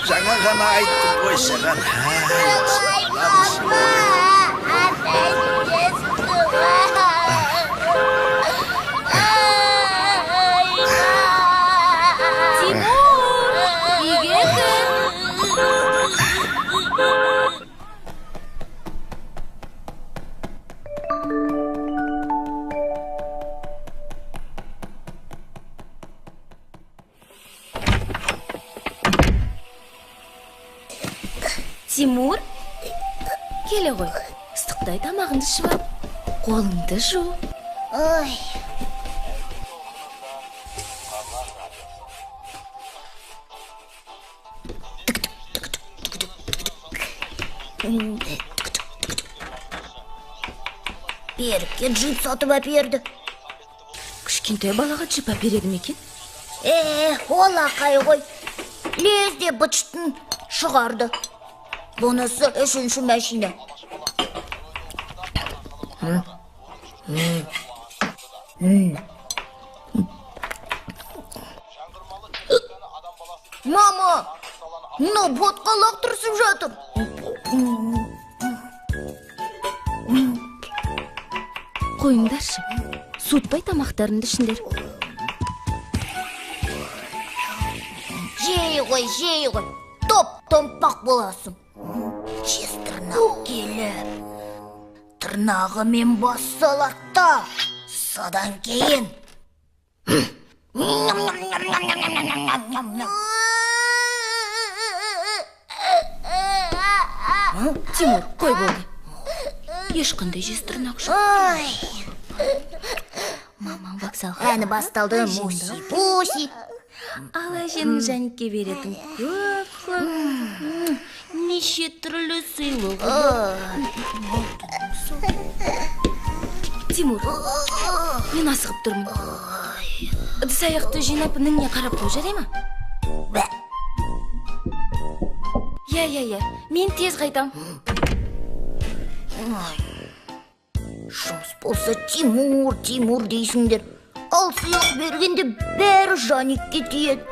Жаңа ғана айттым ғой саған. Тимур, келе ғой. Ыстықтай тамағыңды ішіп ал. Қолыңды жу. Ой. Берікке джип сатып әперді. Кішкентай балаға джип әпереді ме екен? Ол ақай ғой. Лезде бычтын шығарды. Бұнысы үшінші машина. Мама, мынау ботқа лақтырысып жатыр. Қойыңдаршы, суытпай тамақтарыңды ішіңдер. Жей ғой. Топ-томпақ боласың. Жез тырнақ келіп, тырнағымен бас салатта. Содан кейін. Тимур, қой болды. Ешқандай жез тырнақ жоқ. Мамаң вокзалға. Әні басталды, муси-пуси. Ал әженің Жәнікке беретін көп. Неше түрлі сыйлығы. Тимур, мен асығып тұрмын. Ыдыс-аяқты жинап ініңе қарап қой, жарай ма? Я, мен тез қайтам. Жұмыс болса Тимур дейсіңдер. Ал сыйлық бергенде бәрі Жәнікке тиеді.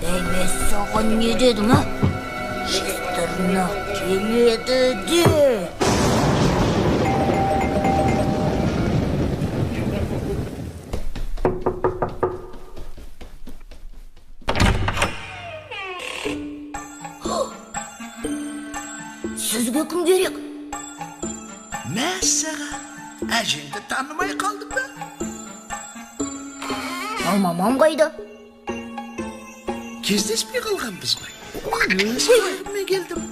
Мен саған не дедім, а? Жез тырнақ келеді де. Сізге кім керек? Мәссаған, әжеңді танымай қалдың ба? Ал мамам қайда? Кездеспей қалғанбыз ғой. Өз ойыма келдім.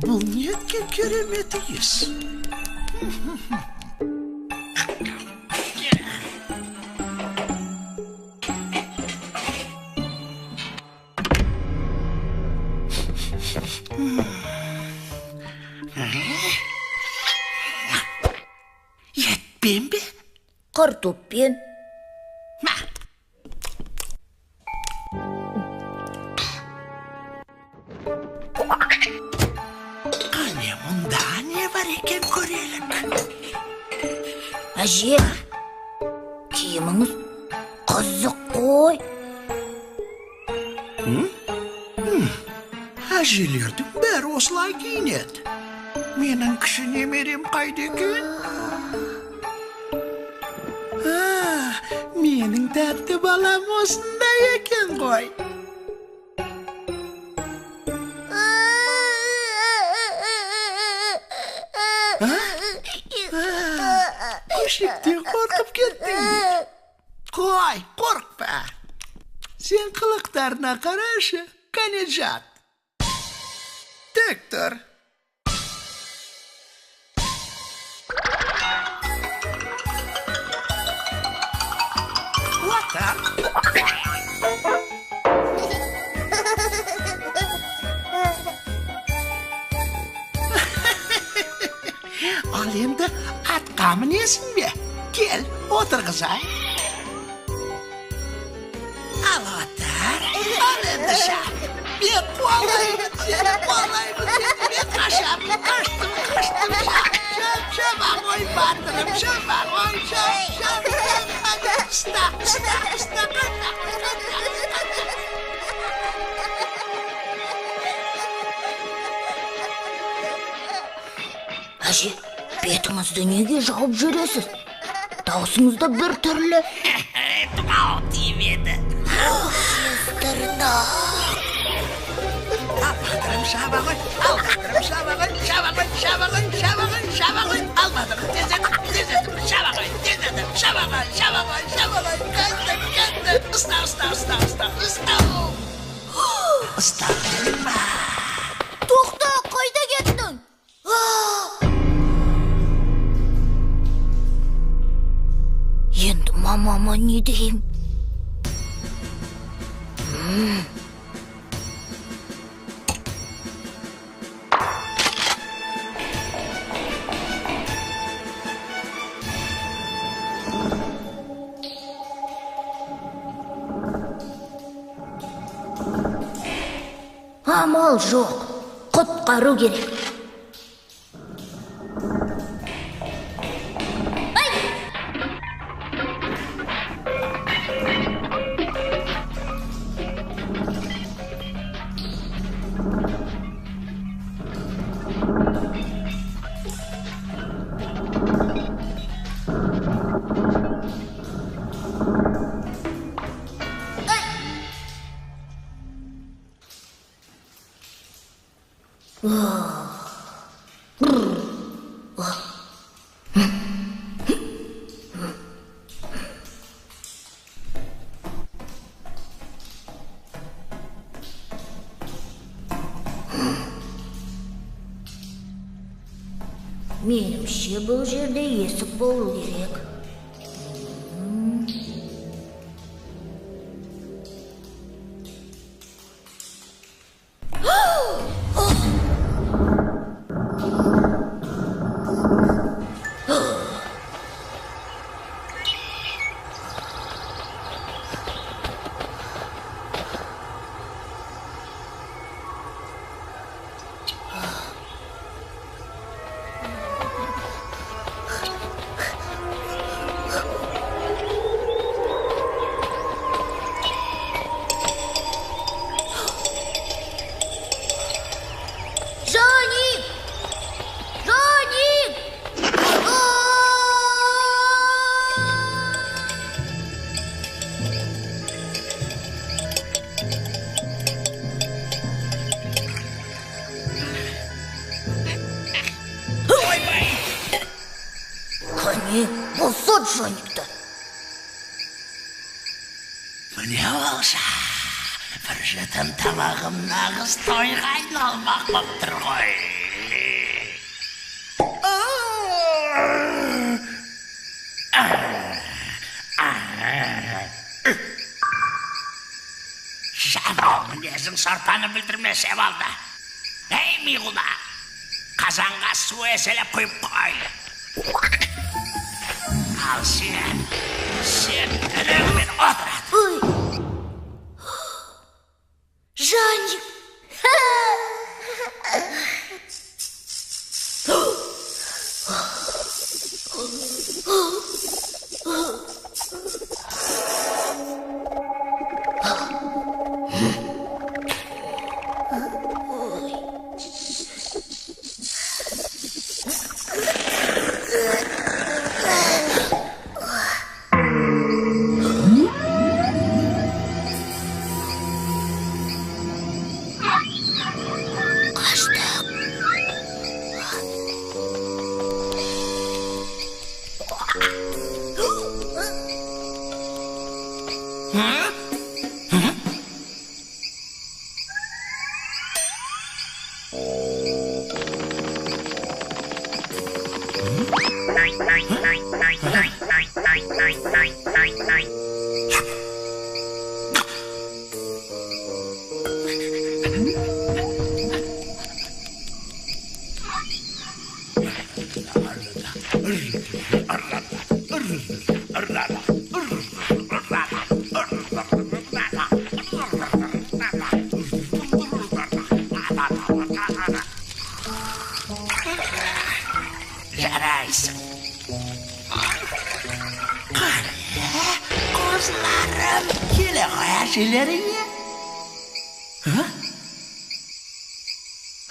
Бұл неткен керемет ес. Етпен бе? Картоппен. Қане, мұнда не бар екен көрелік? Әже, киіміңіз қызық қой. Әжелердің бәрі осылай киінеді. Менің кіші немерем қайда екен? Менің тәтті балам осында екен ғой. Көшіктен қорқып кеттің. Қой, қорқпа. Сен қылықтарына қарашы, кәне жат. Тік тұр. Отыр. Ал енді атқа мінесің бе? Кел, отырғызайын. Ал отыр. Ал енді шап. Мен қуалаймын сені, қуалаймын сені. Мен қашамын, қаштым, шаба ғой батырым, шаба ғой, шап. Ұста. Әже, бетіңізді неге жауып жүресіз? Даусыңыз да бір түрлі. Тұмау тимеді. Тырнақ. Ал батырым, шаба ғой. Ал батырым, шаба ғой. Ал батырым, тездетіп, шаба ғой. Кәнді. Ұста. Ұста. Тоқта, қайда кеттің? Енді мамама не деймін? Амал жоқ, құтқару керек. Меніңше бұл жерде есік болу керек. Бұлсот жоникті. Міне болса, бір жетім тамағым нағыз тойға айналмақ боп тұр ғой. Жаман мінезің сорпаны білдірмесе болды. Ей, миғұла, қазанға су еселеп құйып қой. Ал сен іліңмен отырады. Жаник! Жарайсың. Қозыларым, келе қоя желеріңе.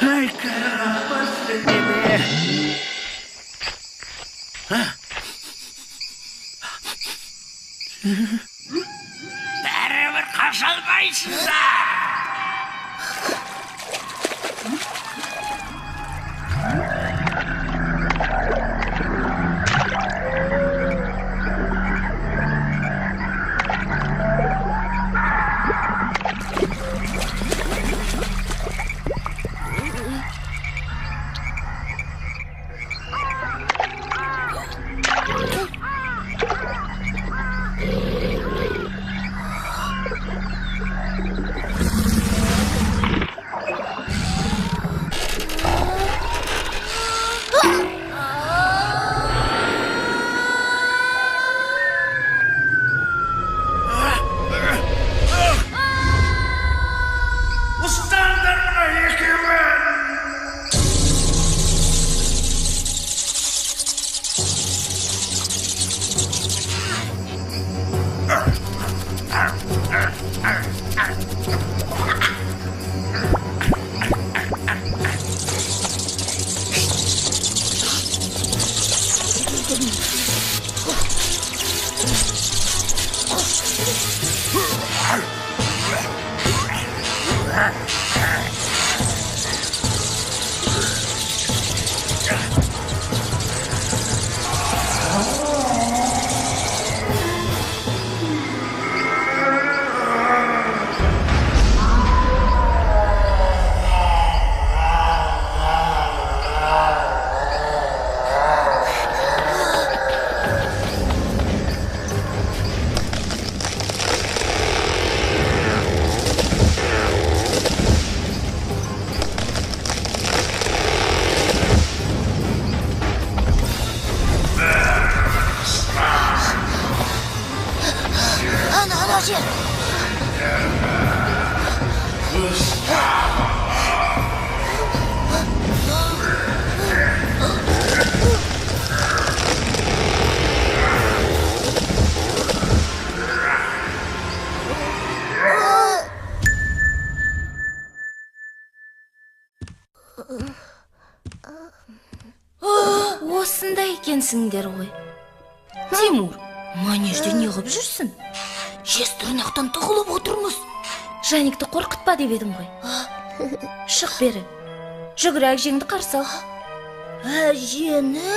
Ай, қарапасты деме. Бәрібір қаша алмайсыңдар. Осында екенсіңдер ғой. Тимур, манежде не қып жүрсің? Жез тырнақтан тығылып отырмыз. Жаникті қорқытпа деп едім ғой. Шық бері. Жүгір әжеңді қарсы ал. Әжені?